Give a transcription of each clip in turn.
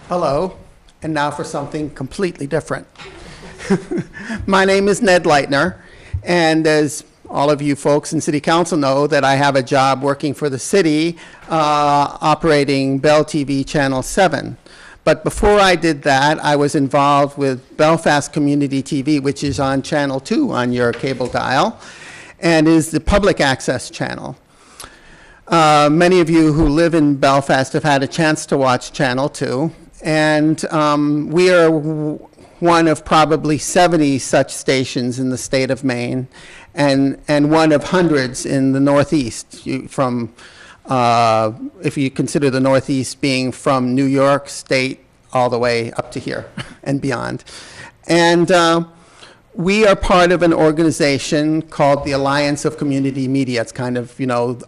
Hello, and now for something completely different. My name is Ned Leitner, and as all of you folks in City Council know, that I have a job working for the city, operating Bell TV Channel 7. But before I did that, I was involved with Belfast Community TV, which is on Channel 2 on your cable dial, and is the public access channel. Many of you who live in Belfast have had a chance to watch Channel 2. And we are one of probably 70 such stations in the state of Maine, and one of hundreds in the Northeast, if you consider the Northeast being from New York State all the way up to here and beyond. And we are part of an organization called the Alliance of Community Media. It's kind of,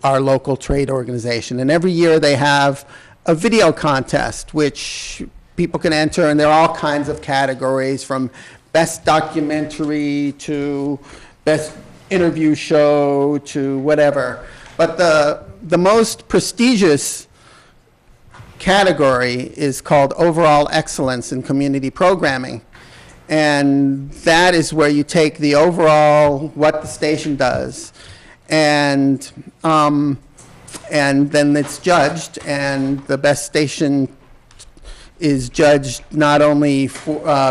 our local trade organization. And every year they have a video contest, which people can enter, and there are all kinds of categories, from best documentary to best interview show to whatever. But the most prestigious category is called Overall Excellence in Community Programming. And that is where you take the overall, what the station does, and then it's judged, and the best station is judged not only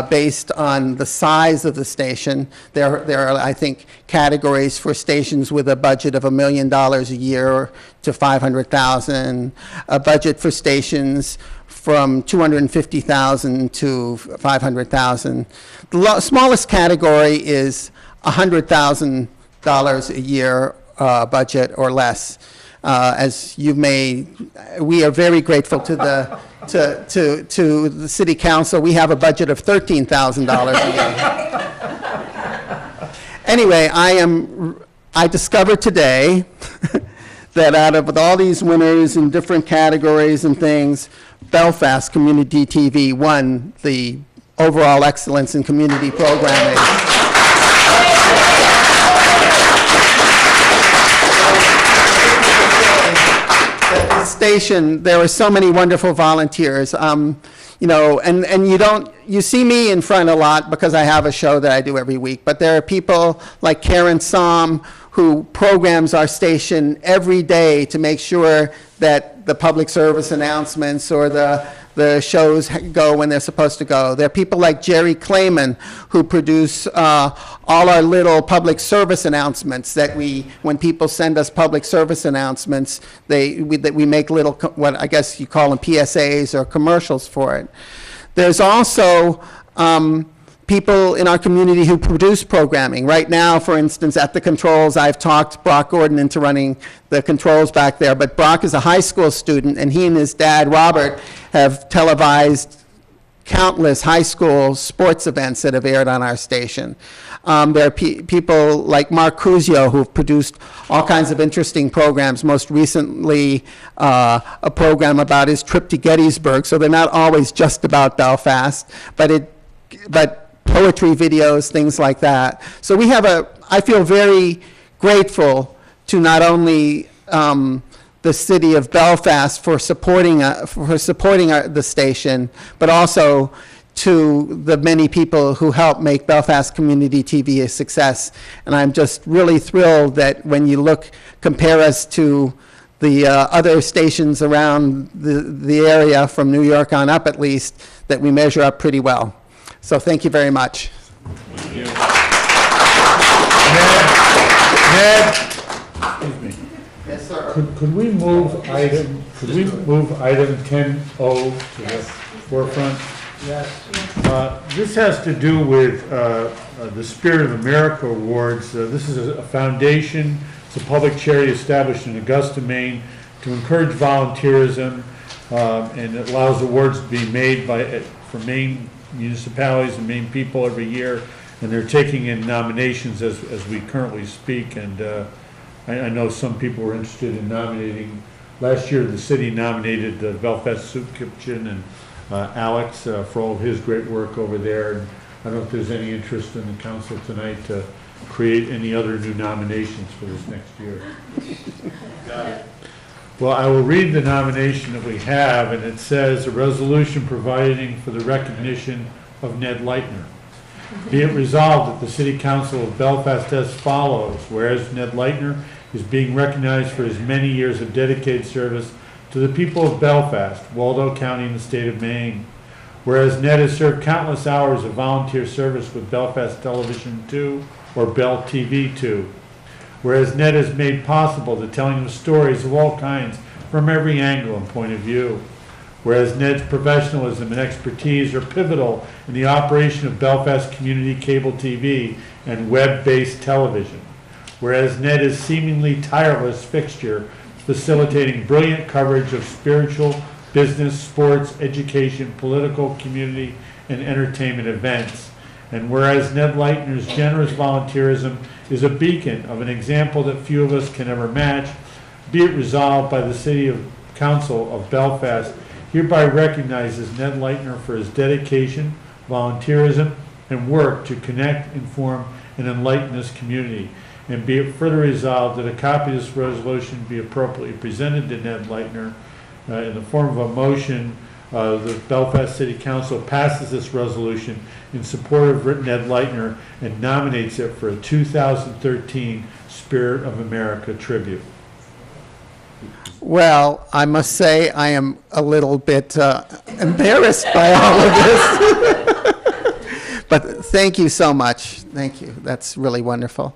based on the size of the station. There are, I think, categories for stations with a budget of $1 million a year to $500,000, a budget for stations from $250,000 to $500,000. The smallest category is $100,000 a year budget or less. As you may, we are very grateful to the City Council. We have a budget of $13,000 a year. Anyway, I discovered today that out of all these winners in different categories and things, Belfast Community TV won the Overall Excellence in Community Programming. The station, there are so many wonderful volunteers, and you see me in front a lot because I have a show that I do every week, but there are people like Karen Somm, who programs our station every day to make sure that the public service announcements or the shows go when they're supposed to go. There are people like Jerry Clayman, who produce all our little public service announcements that when people send us public service announcements, we make little, what I guess you call them PSAs or commercials for it. There's also people in our community who produce programming. Right now, for instance, at the controls, I've talked Brock Gordon into running the controls back there, but Brock is a high school student, and he and his dad, Robert, have televised countless high school sports events that have aired on our station. There are people like Mark Cruzio, who've produced all kinds of interesting programs, most recently a program about his trip to Gettysburg, so they're not always just about Belfast, but poetry videos, things like that. So we have I feel very grateful to not only the city of Belfast for supporting the station, but also to the many people who help make Belfast Community TV a success. And I'm just really thrilled that when you compare us to the other stations around the area, from New York on up at least, that we measure up pretty well. So thank you very much. Thank you. Ned, excuse me. Yes, sir. Could we move item 10O to the forefront? Yes. This has to do with the Spirit of America Awards. This is a foundation. It's a public charity established in Augusta, Maine, to encourage volunteerism, and it allows awards to be made for Maine municipalities and Maine people every year, and they're taking in nominations as we currently speak. And I know some people were interested in nominating. Last year, the city nominated the Belfast Soup Kitchen and Alex for all of his great work over there. And I don't know if there's any interest in the council tonight to create any other new nominations for this next year. Got it. Well, I will read the nomination that we have, and it says, "A resolution providing for the recognition of Ned Leitner. Be it resolved that the City Council of Belfast as follows, whereas Ned Leitner is being recognized for his many years of dedicated service to the people of Belfast, Waldo County, and the state of Maine. Whereas Ned has served countless hours of volunteer service with Belfast Television 2 or Bell TV 2. Whereas Ned has made possible the telling of stories of all kinds from every angle and point of view. Whereas Ned's professionalism and expertise are pivotal in the operation of Belfast Community Cable TV and web-based television. Whereas Ned is seemingly tireless fixture facilitating brilliant coverage of spiritual, business, sports, education, political, community, and entertainment events. And whereas Ned Leitner's generous volunteerism is a beacon of an example that few of us can ever match, be it resolved by the City Council of Belfast hereby recognizes Ned Leitner for his dedication, volunteerism, and work to connect, inform, and enlighten this community. And be it further resolved that a copy of this resolution be appropriately presented to Ned Leitner in the form of a motion. The Belfast City Council passes this resolution in support of Ned Leitner and nominates it for a 2013 Spirit of America tribute." Well, I must say I am a little bit embarrassed by all of this. But thank you so much. Thank you. That's really wonderful.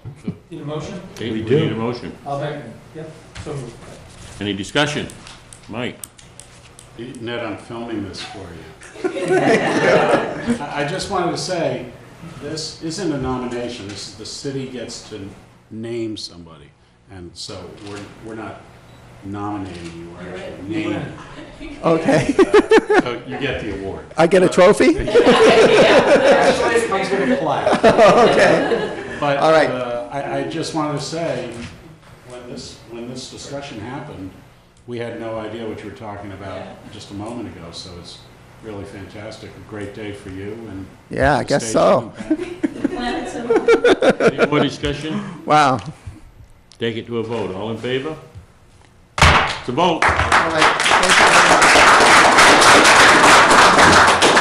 Need a motion? We We do. need a motion. I'll second. Yep, so moved. Any discussion? Mike? Ned, I'm filming this for you. I just wanted to say, this isn't a nomination, this is the city gets to name somebody. And so we're not nominating you, we're actually naming you. Okay. So you get the award. I get a trophy? Actually, it comes with a plaque. Okay. But All right. I just wanted to say, when this discussion happened, we had no idea what you were talking about just a moment ago, so it's really fantastic. A great day for you and Yeah, I the guess so. station. Any more discussion? Wow. Take it to a vote. All in favor? It's a vote. All right. Thank you very much.